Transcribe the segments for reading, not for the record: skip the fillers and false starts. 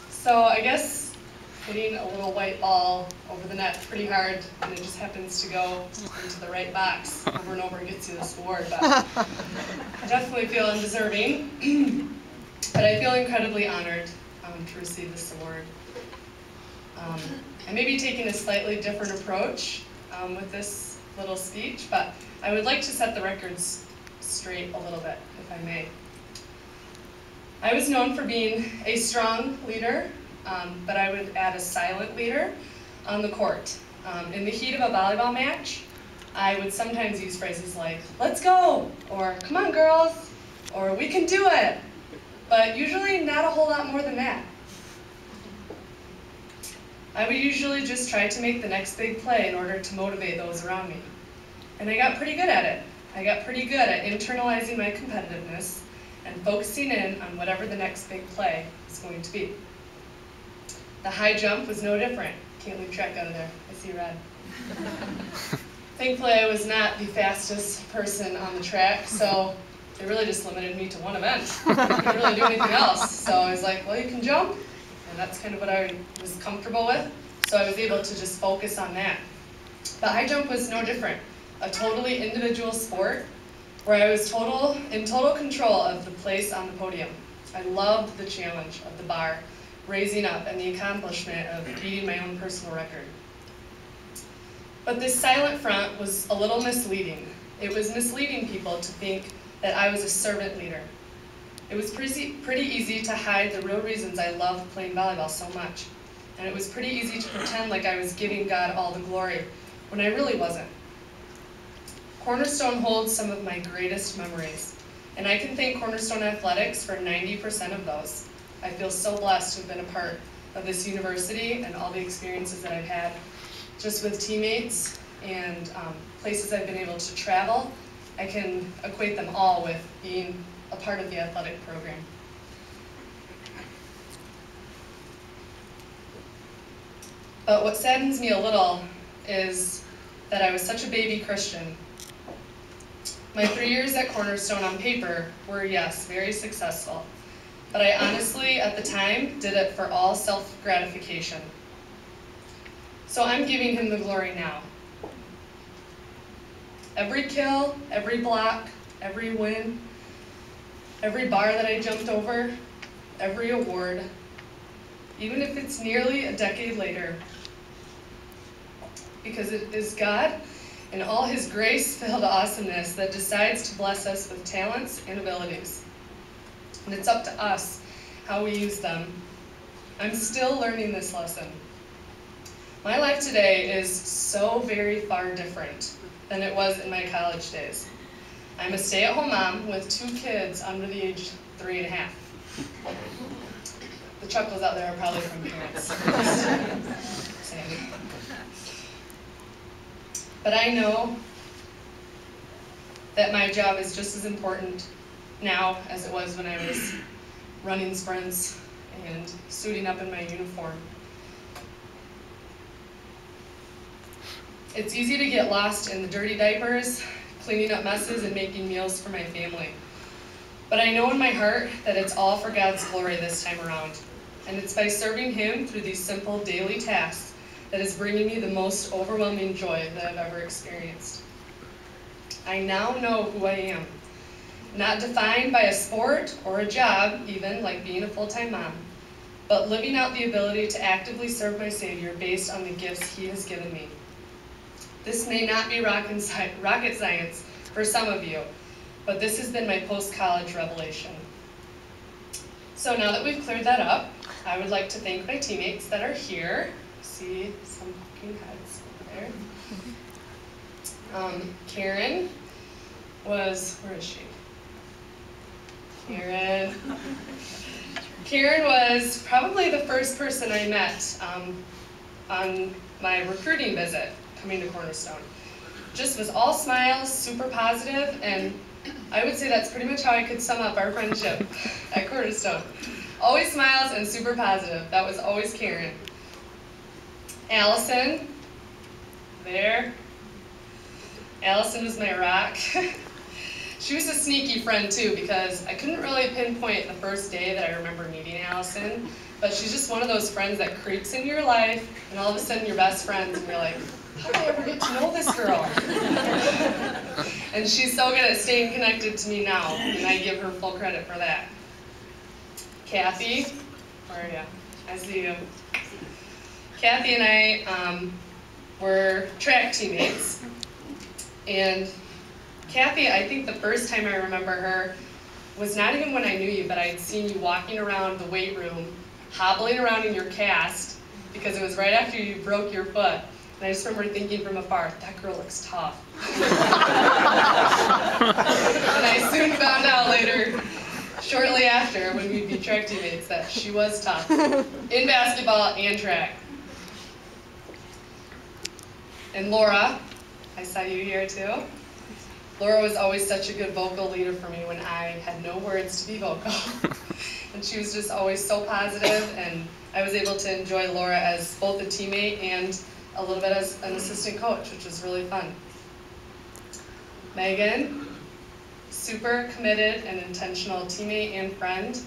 So I guess hitting a little white ball over the net pretty hard, and it just happens to go into the right box over and over and gets you this award. But I definitely feel undeserving, but I feel incredibly honored to receive this award. I may be taking a slightly different approach with this little speech, but I would like to set the records straight a little bit, if I may. I was known for being a strong leader, but I would add a silent leader on the court. In the heat of a volleyball match, I would sometimes use phrases like, "Let's go," or "Come on, girls," or "We can do it," but usually not a whole lot more than that. I would usually just try to make the next big play in order to motivate those around me. And I got pretty good at it. I got pretty good at internalizing my competitiveness and focusing in on whatever the next big play is going to be. The high jump was no different. Can't leave track out of there. I see red. Thankfully, I was not the fastest person on the track, so they really just limited me to one event. I couldn't really do anything else. So I was like, well, you can jump, and that's kind of what I was comfortable with. So I was able to just focus on that. The high jump was no different. A totally individual sport where I was in total control of the place on the podium. I loved the challenge of the bar, raising up, and the accomplishment of beating my own personal record. But this silent front was a little misleading. It was misleading people to think that I was a servant leader. It was pretty easy to hide the real reasons I loved playing volleyball so much. And it was pretty easy to pretend like I was giving God all the glory when I really wasn't. Cornerstone holds some of my greatest memories, and I can thank Cornerstone Athletics for 90% of those. I feel so blessed to have been a part of this university and all the experiences that I've had just with teammates and places I've been able to travel. I can equate them all with being a part of the athletic program. But what saddens me a little is that I was such a baby Christian. My 3 years at Cornerstone on paper were, yes, very successful. But I honestly, at the time, did it for all self-gratification. So I'm giving him the glory now. Every kill, every block, every win, every bar that I jumped over, every award, even if it's nearly a decade later, because it is God and all His grace-filled awesomeness that decides to bless us with talents and abilities. And it's up to us how we use them. I'm still learning this lesson. My life today is so very far different than it was in my college days. I'm a stay-at-home mom with 2 kids under the age of 3.5. The chuckles out there are probably from parents. Sandy. But I know that my job is just as important now as it was when I was running sprints and suiting up in my uniform. It's easy to get lost in the dirty diapers, cleaning up messes, and making meals for my family. But I know in my heart that it's all for God's glory this time around. And it's by serving Him through these simple daily tasks that is bringing me the most overwhelming joy that I've ever experienced. I now know who I am, not defined by a sport or a job, even like being a full-time mom, but living out the ability to actively serve my Savior based on the gifts He has given me. This may not be rocket science for some of you, but this has been my post-college revelation. So now that we've cleared that up, I would like to thank my teammates that are here. See some fucking heads over there. Karen was, where is she? Karen was probably the first person I met on my recruiting visit coming to Cornerstone. Just was all smiles, super positive, and I would say that's pretty much how I could sum up our friendship at Cornerstone. Always smiles and super positive. That was always Karen. Allison, there. Allison was my rock. She was a sneaky friend too, because I couldn't really pinpoint the first day that I remember meeting Allison, but she's just one of those friends that creeps into your life, and all of a sudden you're best friends, and you're like, how did I ever get to know this girl? And she's so good at staying connected to me now, and I give her full credit for that. Kathy, where are you? I see you. Kathy and I were track teammates, and Kathy, I think the first time I remember her was not even when I knew you, but I had seen you walking around the weight room, hobbling around in your cast, because it was right after you broke your foot. And I just remember thinking from afar, that girl looks tough. And I soon found out later, shortly after, when we'd be track teammates, that she was tough in basketball and track. And Laura, I saw you here too. Laura was always such a good vocal leader for me when I had no words to be vocal. And she was just always so positive, and I was able to enjoy Laura as both a teammate and a little bit as an assistant coach, which was really fun. Megan, super committed and intentional teammate and friend.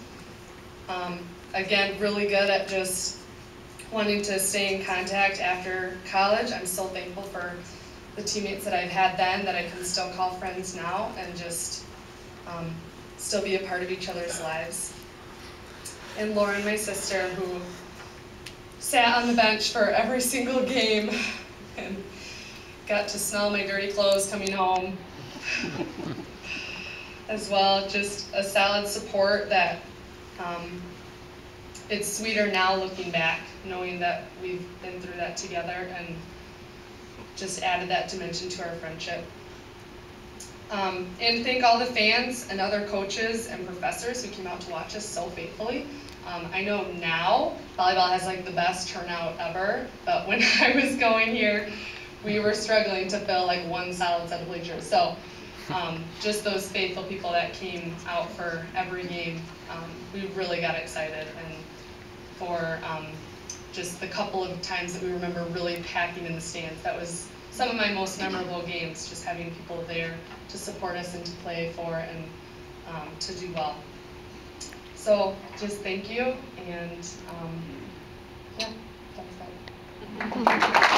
Again, really good at just wanting to stay in contact after college. I'm so thankful for the teammates that I've had then that I can still call friends now and just still be a part of each other's lives. And Lauren, my sister, who sat on the bench for every single game and got to smell my dirty clothes coming home as well. Just a solid support that it's sweeter now looking back, knowing that we've been through that together and just added that dimension to our friendship. And thank all the fans and other coaches and professors who came out to watch us so faithfully. I know now volleyball has like the best turnout ever, but when I was going here, we were struggling to fill like one solid set of bleachers. So just those faithful people that came out for every game, we really got excited. And for just the couple of times that we remember really packing in the stands, that was some of my most memorable games, just having people there to support us and to play for and to do well. So just thank you, and yeah, that's it.